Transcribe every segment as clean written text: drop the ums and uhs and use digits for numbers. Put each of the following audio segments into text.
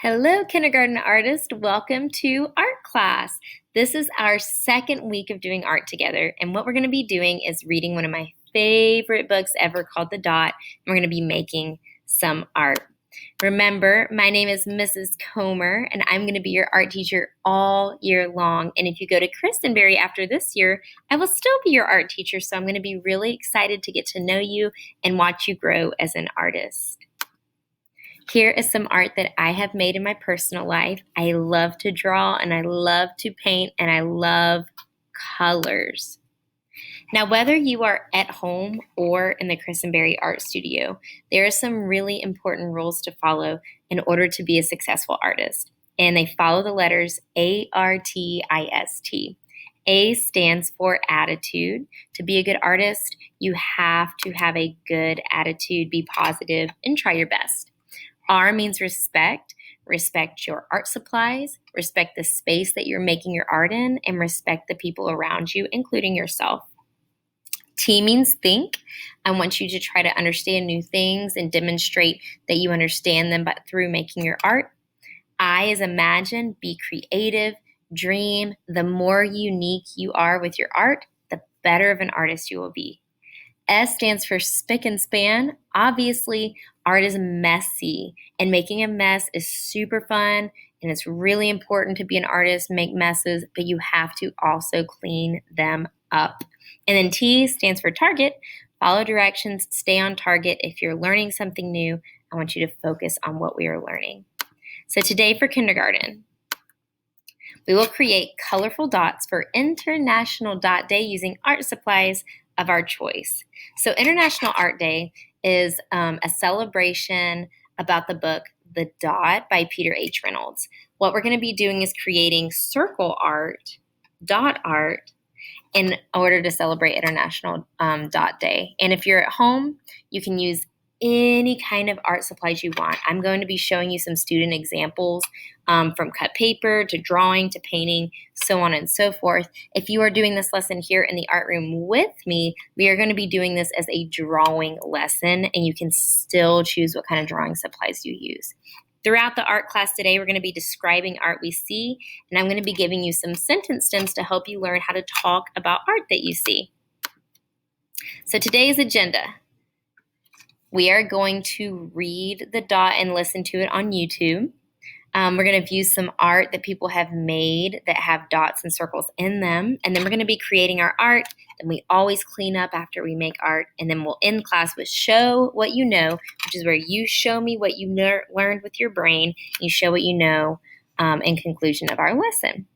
Hello, kindergarten artists. Welcome to art class. This is our second week of doing art together, and what we're going to be doing is reading one of my favorite books ever called The Dot, and we're going to be making some art. Remember, my name is Mrs. Comer, and I'm going to be your art teacher all year long. And if you go to Kristenberry after this year, I will still be your art teacher, so I'm going to be really excited to get to know you and watch you grow as an artist. Here is some art that I have made in my personal life. I love to draw and I love to paint and I love colors. Now, whether you are at home or in the Kristenberry Art Studio, there are some really important rules to follow in order to be a successful artist. And they follow the letters ARTIST. A stands for attitude. To be a good artist, you have to have a good attitude, be positive, and try your best. R means respect. Respect your art supplies, respect the space that you're making your art in, and respect the people around you, including yourself. T means think. I want you to try to understand new things and demonstrate that you understand them through making your art. I is imagine, be creative, dream. The more unique you are with your art, the better of an artist you will be. S stands for spick and span. Obviously, art is messy, and making a mess is super fun, and it's really important to be an artist, make messes, but you have to also clean them up. And then T stands for target. Follow directions, stay on target. If you're learning something new, I want you to focus on what we are learning. So today for kindergarten, we will create colorful dots for International Dot Day using art supplies of our choice. So International Art Day is a celebration about the book The Dot by Peter H. Reynolds. What we're going to be doing is creating circle art, dot art, in order to celebrate International Dot Day. And if you're at home, you can use any kind of art supplies you want. I'm going to be showing you some student examples from cut paper to drawing to painting, so on and so forth. If you are doing this lesson here in the art room with me, we are going to be doing this as a drawing lesson, and you can still choose what kind of drawing supplies you use. Throughout the art class today, we're going to be describing art we see, and I'm going to be giving you some sentence stems to help you learn how to talk about art that you see. So today's agenda. We are going to read The Dot and listen to it on YouTube. We're going to view some art that people have made that have dots and circles in them. And then we're going to be creating our art. Then we always clean up after we make art. And then we'll end class with show what you know, which is where you show me what you learned with your brain. You show what you know in conclusion of our lesson.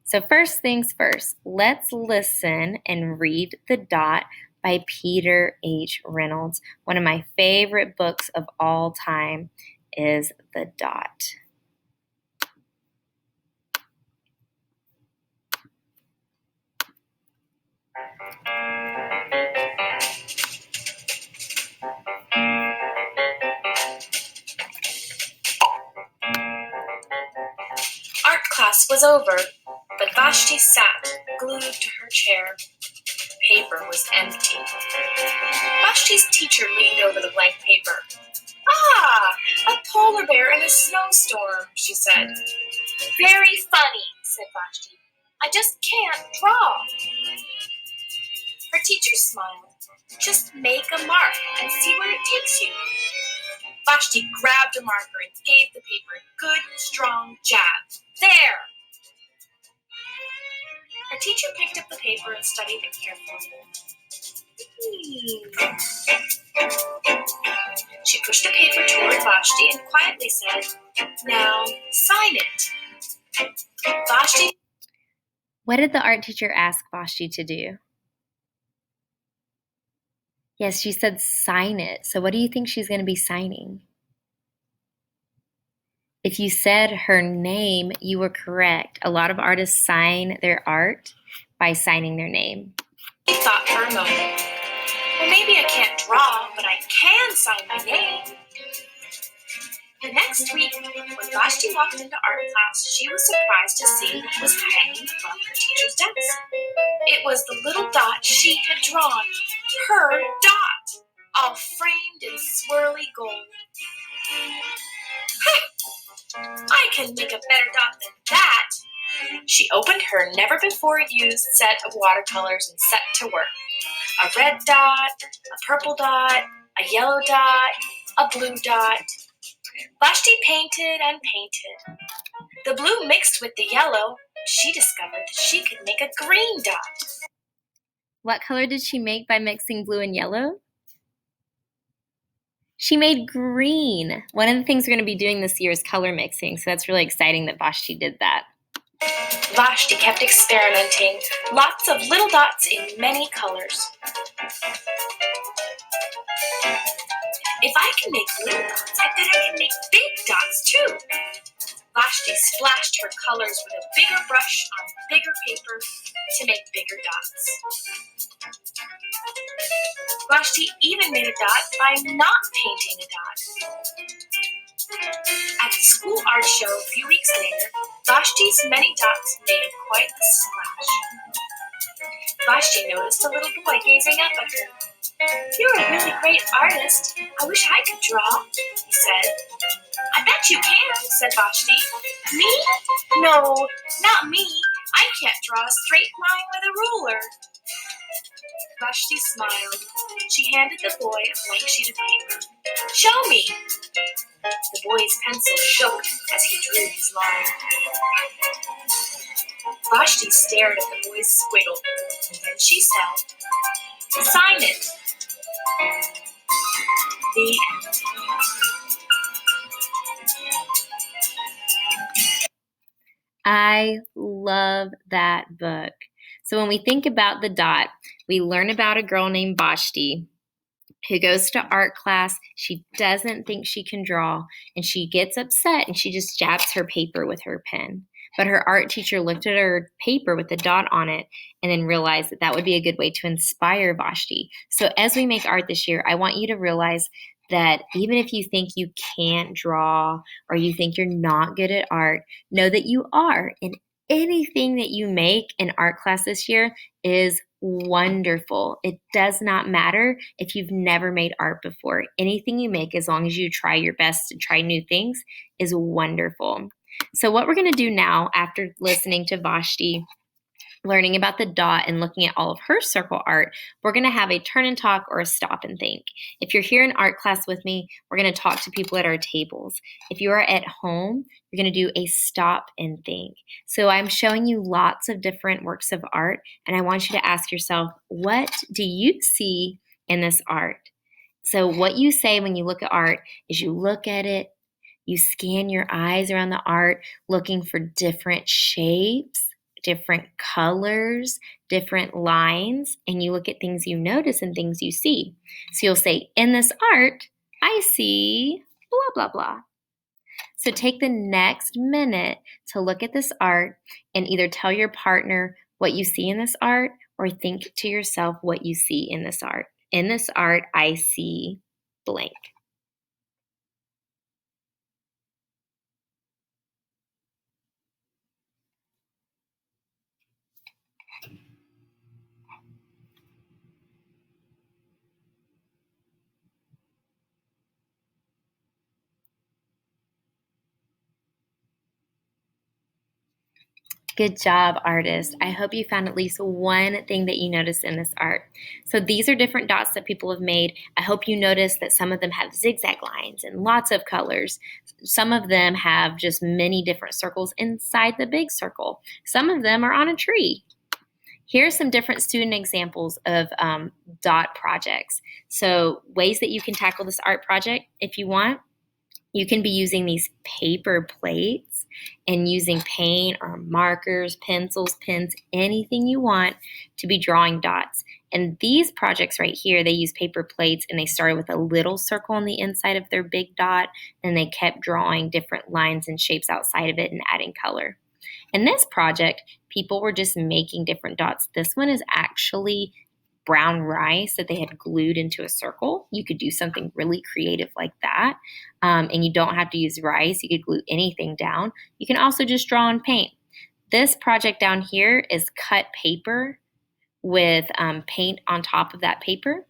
So first things first, let's listen and read The Dot by Peter H. Reynolds. One of my favorite books of all time is The Dot. Art class was over, but Vashti sat glued to her chair. Paper was empty. Vashti's teacher leaned over the blank paper. "Ah, a polar bear in a snowstorm," she said. "Very funny," said Vashti. "I just can't draw." Her teacher smiled. "Just make a mark and see where it takes you." Vashti grabbed a marker and gave the paper a good, strong jab. "There!" Her teacher picked up the paper and studied it carefully. She pushed the paper toward Vashti and quietly said, "Now, sign it." Vashti. What did the art teacher ask Vashti to do? Yes, she said sign it. So what do you think she's going to be signing? If you said her name, you were correct. A lot of artists sign their art by signing their name. She thought for a moment. Well, maybe I can't draw, but I can sign my name. The next week, when Vashti walked into art class, she was surprised to see what was hanging above her teacher's desk. It was the little dot she had drawn. Her dot, all framed in swirly gold. I can make a better dot than that. She opened her never-before-used set of watercolors and set to work. A red dot, a purple dot, a yellow dot, a blue dot. Vashti painted and painted. The blue mixed with the yellow, and she discovered that she could make a green dot. What color did she make by mixing blue and yellow? She made green. One of the things we're going to be doing this year is color mixing, so that's really exciting that Vashti did that. Vashti kept experimenting, lots of little dots in many colors. If I can make little dots, I bet I can make big dots too. Vashti splashed her colors with a bigger brush on bigger paper to make bigger dots. Vashti even made a dot by not painting a dot. At the school art show a few weeks later, Vashti's many dots made quite a splash. Vashti noticed a little boy gazing up at her. "You're a really great artist. I wish I could draw," he said. "I bet you can," said Vashti. "Me? No, not me. I can't draw a straight line with a ruler." Vashti smiled. She handed the boy a blank sheet of paper. "Show me." The boy's pencil shook as he drew his line. Vashti stared at the boy's squiggle, and then she said, "Sign it." The end. I love that book. So when we think about the dot, we learn about a girl named Vashti who goes to art class. She doesn't think she can draw, and she gets upset and she just jabs her paper with her pen. But her art teacher looked at her paper with the dot on it and then realized that that would be a good way to inspire Vashti. So as we make art this year, I want you to realize that even if you think you can't draw or you think you're not good at art, know that you are. And anything that you make in art class this year is wonderful. It does not matter if you've never made art before. Anything you make, as long as you try your best and try new things, is wonderful. So what we're going to do now, after listening to Vashti, learning about the dot and looking at all of her circle art, we're going to have a turn and talk or a stop and think. If you're here in art class with me, we're going to talk to people at our tables. If you are at home, you're going to do a stop and think. So I'm showing you lots of different works of art, and I want you to ask yourself, what do you see in this art? So what you say when you look at art is you look at it, you scan your eyes around the art, looking for different shapes, different colors, different lines, and you look at things you notice and things you see. So you'll say, in this art, I see blah, blah, blah. So take the next minute to look at this art and either tell your partner what you see in this art or think to yourself what you see in this art. In this art, I see blank. Good job, artist. I hope you found at least one thing that you noticed in this art. So these are different dots that people have made. I hope you noticed that some of them have zigzag lines and lots of colors. Some of them have just many different circles inside the big circle. Some of them are on a tree. Here are some different student examples of dot projects. So ways that you can tackle this art project if you want. You can be using these paper plates and using paint or markers, pencils, pens, anything you want to be drawing dots. And these projects right here, they use paper plates and they started with a little circle on the inside of their big dot, and they kept drawing different lines and shapes outside of it and adding color. In this project, people were just making different dots. This one is actually brown rice that they had glued into a circle. You could do something really creative like that. And you don't have to use rice. You could glue anything down. You can also just draw and paint. This project down here is cut paper with paint on top of that paper.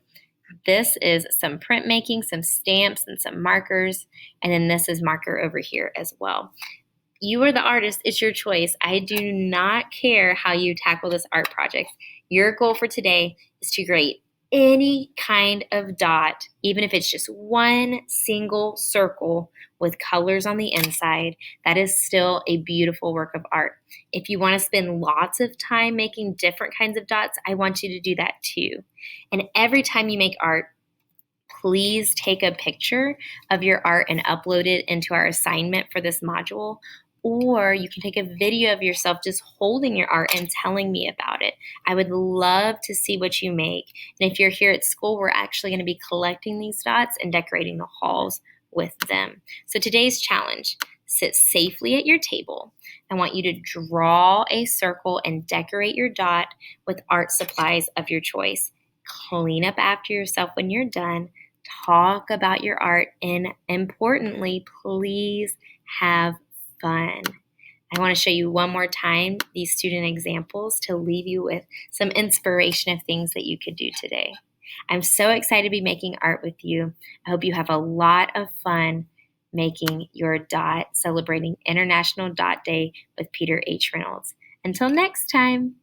This is some printmaking, some stamps, and some markers. And then this is marker over here as well. You are the artist. It's your choice. I do not care how you tackle this art project. Your goal for today is to create any kind of dot, even if it's just one single circle with colors on the inside. That is still a beautiful work of art. If you want to spend lots of time making different kinds of dots, I want you to do that too. And every time you make art, please take a picture of your art and upload it into our assignment for this module. Or you can take a video of yourself just holding your art and telling me about it. I would love to see what you make. And if you're here at school, we're actually going to be collecting these dots and decorating the halls with them. So today's challenge: sit safely at your table. I want you to draw a circle and decorate your dot with art supplies of your choice. Clean up after yourself when you're done. Talk about your art, and importantly, please have fun. I want to show you one more time these student examples to leave you with some inspiration of things that you could do today. I'm so excited to be making art with you. I hope you have a lot of fun making your dot, celebrating International Dot Day with Peter H. Reynolds. Until next time.